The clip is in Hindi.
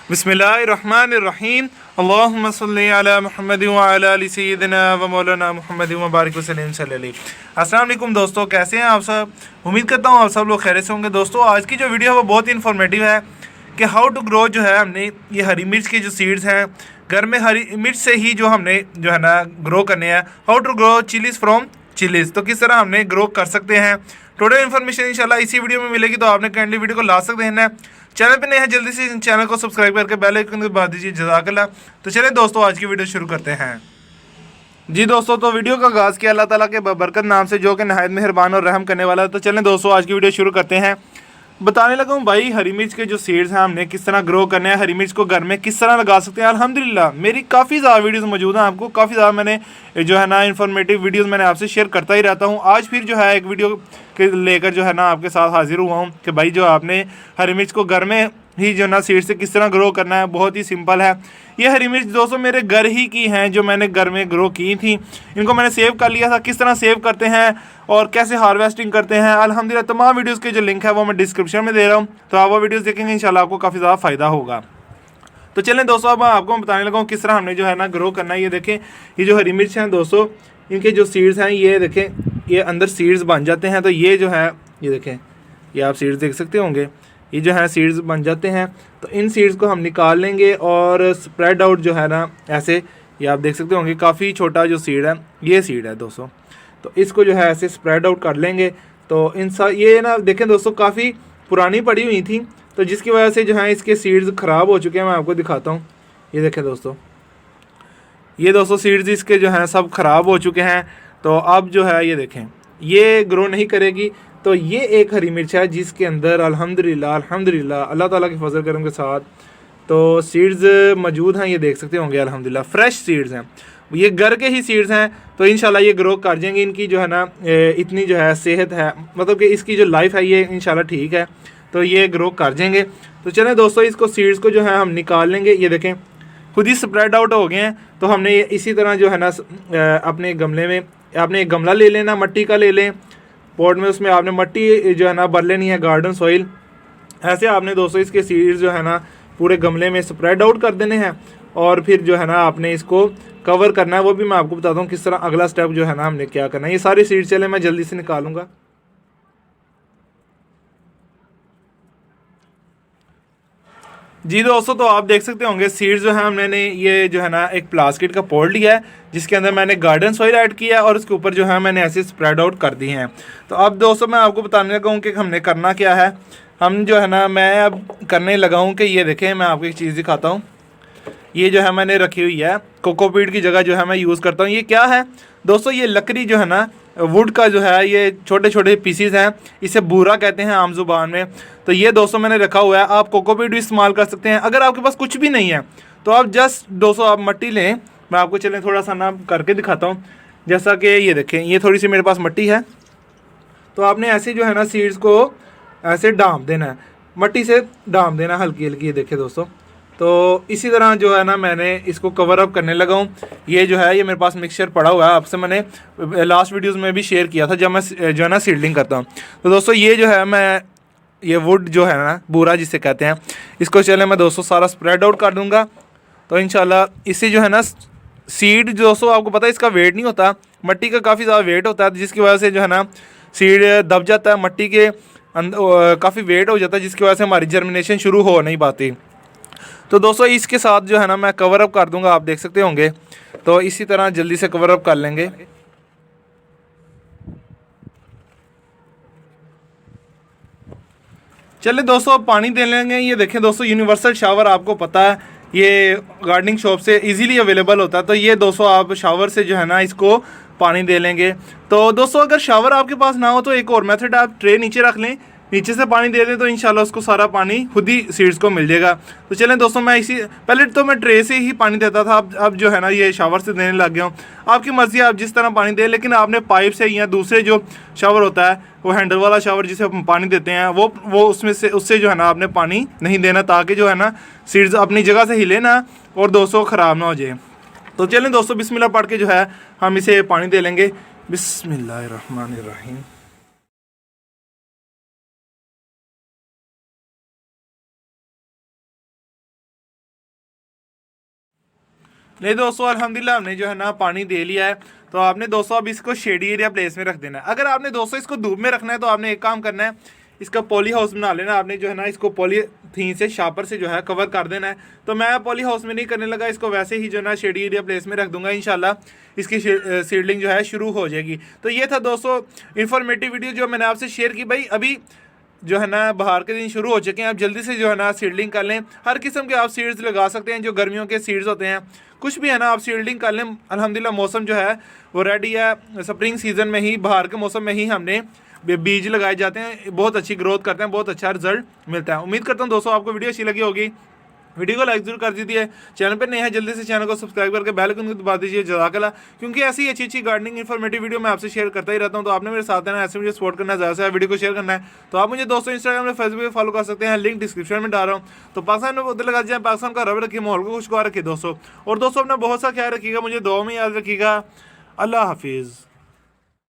बिस्मिल्लाहिर्रहमानिर्रहीम अल्लाहुम्मा सल्ली अला मुहम्मद व अला आलि सय्यिदिना व मौलाना मुहम्मद व बारिक वसल्लम सल्लल्लाहु। अस्सलाम वालेकुम दोस्तों, कैसे हैं आप सब? उम्मीद करता हूँ आप सब लोग खैरियत से होंगे। दोस्तों, आज की जो वीडियो है वो बहुत ही इन्फॉर्मेटिव है कि हाउ टू ग्रो जो है हमने ये हरी मिर्च की जो सीड्स हैं घर में हरी मिर्च से ही जो हमने जो है ना ग्रो करने हैं। How to grow chillies from chillies, तो किस तरह हमने ग्रो कर सकते हैं। टोटल इन्फॉर्मेशन इंशाल्लाह इसी वीडियो में मिलेगी, तो आपने काइंडली वीडियो को लास्ट तक देखना है। चैनल पे नए हैं जल्दी से चैनल को सब्सक्राइब करके बेल आइकन को दबा दीजिए। जज़ाकल्लाह। तो चलिए दोस्तों, आज की वीडियो शुरू करते हैं। जी दोस्तों, तो वीडियो का आगाज़ किया अल्लाह ताला के बरकत नाम से जो कि नहायत मेहरबान और रहम करने वाला है। तो चलें दोस्तों, आज की वीडियो शुरू करते हैं। बताने लगा हूँ भाई हरी मिर्च के जो सीड्स हैं हमने किस तरह ग्रो करने हैं, हरी मिर्च को घर में किस तरह लगा सकते हैं। अल्हम्दुलिल्लाह मेरी काफ़ी ज़्यादा वीडियोस मौजूद हैं, आपको काफ़ी ज़्यादा मैंने जो है ना इन्फॉर्मेटिव वीडियोस मैंने आपसे शेयर करता ही रहता हूँ। आज फिर जो है एक वीडियो के लेकर जो है ना आपके साथ हाजिर हुआ हूँ कि भाई जो आपने हरी मिर्च को घर में ही जो ना सीड से किस तरह ग्रो करना है। बहुत ही सिंपल है। ये हरी मिर्च दोस्तों मेरे घर ही की हैं, जो मैंने घर में ग्रो की थी। इनको मैंने सेव कर लिया था। किस तरह सेव करते हैं और कैसे हार्वेस्टिंग करते हैं, अल्हम्दुलिल्लाह तमाम वीडियोस के जो लिंक है वो मैं डिस्क्रिप्शन में दे रहा हूँ, तो आप वो वीडियोस देखेंगे इंशाल्लाह आपको काफ़ी ज़्यादा फ़ायदा होगा। तो चलें दोस्तों, अब मैं आपको बताने लगा हूँ किस तरह हमने जो है ना ग्रो करना है। ये देखें, ये जो हरी मिर्च हैं दोस्तों, इनके जो सीड्स हैं ये देखें, ये अंदर सीड्स बन जाते हैं। तो ये जो है ये देखें, ये आप सीड्स देख सकते होंगे, ये जो है सीड्स बन जाते हैं। तो इन सीड्स को हम निकाल लेंगे और स्प्रेड आउट जो है ना ऐसे, ये आप देख सकते होंगे काफ़ी छोटा जो सीड है ये सीड है दोस्तों। तो इसको जो है ऐसे स्प्रेड आउट कर लेंगे। तो ये ना देखें दोस्तों काफ़ी पुरानी पड़ी हुई थी, तो जिसकी वजह से जो है इसके सीड्स ख़राब हो चुके हैं। मैं आपको दिखाता हूँ, ये देखें दोस्तों, ये दोस्तों सीड्स इसके जो हैं सब ख़राब हो चुके हैं। तो अब जो है ये देखें, ये ग्रो नहीं करेगी। तो ये एक हरी मिर्च है जिसके अंदर अल्हम्दुलिल्लाह अल्लाह ताला के फजल करम के साथ तो सीड्स मौजूद हैं। ये देख सकते होंगे अल्हम्दुलिल्लाह फ्रेश सीड्स हैं, ये घर के ही सीड्स हैं। तो इंशाल्लाह ये ग्रो कर जाएंगे। इनकी जो है ना इतनी जो है सेहत है, मतलब कि इसकी जो लाइफ है ये इंशाल्लाह ठीक है, तो ये ग्रो कर जाएंगे। तो चलें दोस्तों, इसको सीड्स को जो है हम निकाल लेंगे। ये देखें खुद ही स्प्रेड आउट हो गए हैं। तो हमने इसी तरह जो है ना अपने गमले में, आपने एक गमला ले लेना, मट्टी का ले लें पॉट में, उसमें आपने मट्टी जो है ना भर लेनी है, गार्डन सॉइल। ऐसे आपने दोस्तों इसके सीड्स जो है ना पूरे गमले में स्प्रेड आउट कर देने हैं और फिर जो है ना आपने इसको कवर करना है। वो भी मैं आपको बताता हूँ किस तरह, अगला स्टेप जो है ना हमने क्या करना है। ये सारे सीड्स चले मैं जल्दी से निकालूंगा। जी दोस्तों, तो आप देख सकते होंगे सीड्स जो है मैंने ये जो है ना एक प्लास्टिक का पॉट लिया है जिसके अंदर मैंने गार्डन सॉइल ऐड किया है और उसके ऊपर जो है मैंने ऐसे स्प्रेड आउट कर दी हैं। तो अब दोस्तों मैं आपको बताने लगा हूँ कि हमने करना क्या है। हम जो है ना मैं अब करने लगा हूँ कि ये देखें, मैं आपको एक चीज़ दिखाता हूँ। ये जो है मैंने रखी हुई है कोकोपीट की जगह जो है मैं यूज़ करता हूँ। ये क्या है दोस्तों, ये लकड़ी जो है ना वुड का जो है ये छोटे छोटे पीसीज हैं, इसे बूरा कहते हैं आम जुबान में। तो ये दोस्तों मैंने रखा हुआ है। आप कोकोपीट भी इस्तेमाल कर सकते हैं। अगर आपके पास कुछ भी नहीं है तो आप जस्ट दोस्तों आप मट्टी लें। मैं आपको चलें थोड़ा सा ना करके दिखाता हूँ। जैसा कि ये देखें, ये थोड़ी सी मेरे पास मट्टी है, तो आपने ऐसे जो है ना सीड्स को ऐसे डाम देना है, मट्टी से डाम देना हल्की हल्की। ये देखें दोस्तों, तो इसी तरह जो है ना मैंने इसको कवर अप करने लगा हूँ। ये जो है ये मेरे पास मिक्सचर पड़ा हुआ है, आपसे मैंने लास्ट वीडियोस में भी शेयर किया था जब मैं जो है ना सीडलिंग करता हूँ। तो दोस्तों ये जो है मैं ये वुड जो है ना बूरा जिसे कहते हैं, इसको चले मैं दोस्तों सारा स्प्रेड आउट कर दूँगा। तो इंशाल्लाह इससे जो है ना सीड दोस्तों आपको पता है इसका वेट नहीं होता, मट्टी का काफ़ी ज़्यादा वेट होता है, जिसकी वजह से जो है ना सीड दब जाता है, मट्टी के अंदर काफ़ी वेट हो जाता है, जिसकी वजह से हमारी जर्मिनेशन शुरू हो नहीं पाती। तो दोस्तों इसके साथ जो है ना मैं कवर अप कर दूंगा, आप देख सकते होंगे। तो इसी तरह जल्दी से कवर अप कर लेंगे। चलिए दोस्तों अब पानी दे लेंगे। ये देखें दोस्तों, यूनिवर्सल शावर आपको पता है ये गार्डनिंग शॉप से इजीली अवेलेबल होता है। तो ये दोस्तों आप शावर से जो है ना इसको पानी दे लेंगे। तो दोस्तों अगर शावर आपके पास ना हो तो एक और मेथड, आप ट्रे नीचे रख लें, नीचे से पानी दे दें, तो इंशाल्लाह उसको सारा पानी खुद ही सीड्स को मिल जाएगा। तो चलें दोस्तों, मैं इसी पहले तो मैं ट्रे से ही पानी देता था, अब जो है ना ये शावर से देने लग गया हूँ। आपकी मर्ज़ी, आप जिस तरह पानी दें, लेकिन आपने पाइप से या दूसरे जो शावर होता है वो हैंडल वाला शावर जिसे हम पानी देते हैं वो उससे जो है ना आपने पानी नहीं देना, ताकि जो है ना सीड्स अपनी जगह से हिले ना और दोस्तों ख़राब ना हो जाए। तो चलें दोस्तों बिस्मिल्लाह पढ़ के जो है हम इसे पानी दे लेंगे। बिस्मिल्लाहिर्रहमानिर्रहीम। नहीं दोस्तों, अल्हम्दुलिल्लाह हमने जो है ना पानी दे लिया है। तो आपने दोस्तों अब इसको शेडी एरिया प्लेस में रख देना है। अगर आपने दोस्तों इसको धूप में रखना है तो आपने एक काम करना है, इसका पॉली हाउस बना लेना। आपने जो है ना इसको पॉलीथीन से शापर से जो है कवर कर देना है। तो मैं पॉली हाउस में नहीं करने लगा, इसको वैसे ही जो है ना शेडी एरिया प्लेस में रख दूंगा। इंशाल्लाह इसकी सीडलिंग जो है शुरू हो जाएगी। तो ये था दोस्तों इन्फॉर्मेटिव वीडियो जो मैंने आपसे शेयर की। भाई अभी जो है ना बाहर के दिन शुरू हो चुके हैं, आप जल्दी से जो है ना सीडलिंग कर लें। हर किस्म के आप सीड्स लगा सकते हैं, जो गर्मियों के सीड्स होते हैं, कुछ भी है ना आप सीडलिंग कर लें। अल्हम्दुलिल्लाह मौसम जो है वो रेडी है। स्प्रिंग सीज़न में ही, बाहर के मौसम में ही हमने बीज लगाए जाते हैं, बहुत अच्छी ग्रोथ करते हैं, बहुत अच्छा रिजल्ट मिलता है। उम्मीद करता हूँ दोस्तों आपको वीडियो अच्छी लगी होगी। वीडियो को लाइक जरूर कर दीजिए। चैनल पर नए हैं जल्दी से चैनल को सब्सक्राइब करके बेल आइकन को दबा दीजिए। जज़ाकल्लाह। क्योंकि ऐसी अच्छी अच्छी गार्डनिंग इन्फॉर्मेटिव वीडियो मैं आपसे शेयर करता ही रहता हूं। तो आपने मेरे साथ है ना, ऐसे मुझे सपोर्ट करना है, ज़्यादा से वीडियो को शेयर करना है। तो आप मुझे दोस्तों इंस्टाग्राम में, फेसबुक पे फॉलो कर सकते हैं, लिंक डिस्क्रिप्शन में डाल रहा हूँ। तो पाकिस्तान में उधर लगा जाए, पाकिस्तान का रब रखिए, माहौल को खुशगवार रखिए दोस्तों। और दोस्तों अपना बहुत सा ख्याल रखिएगा, मुझे दुआ में याद रखिएगा। अल्लाह हाफिज़।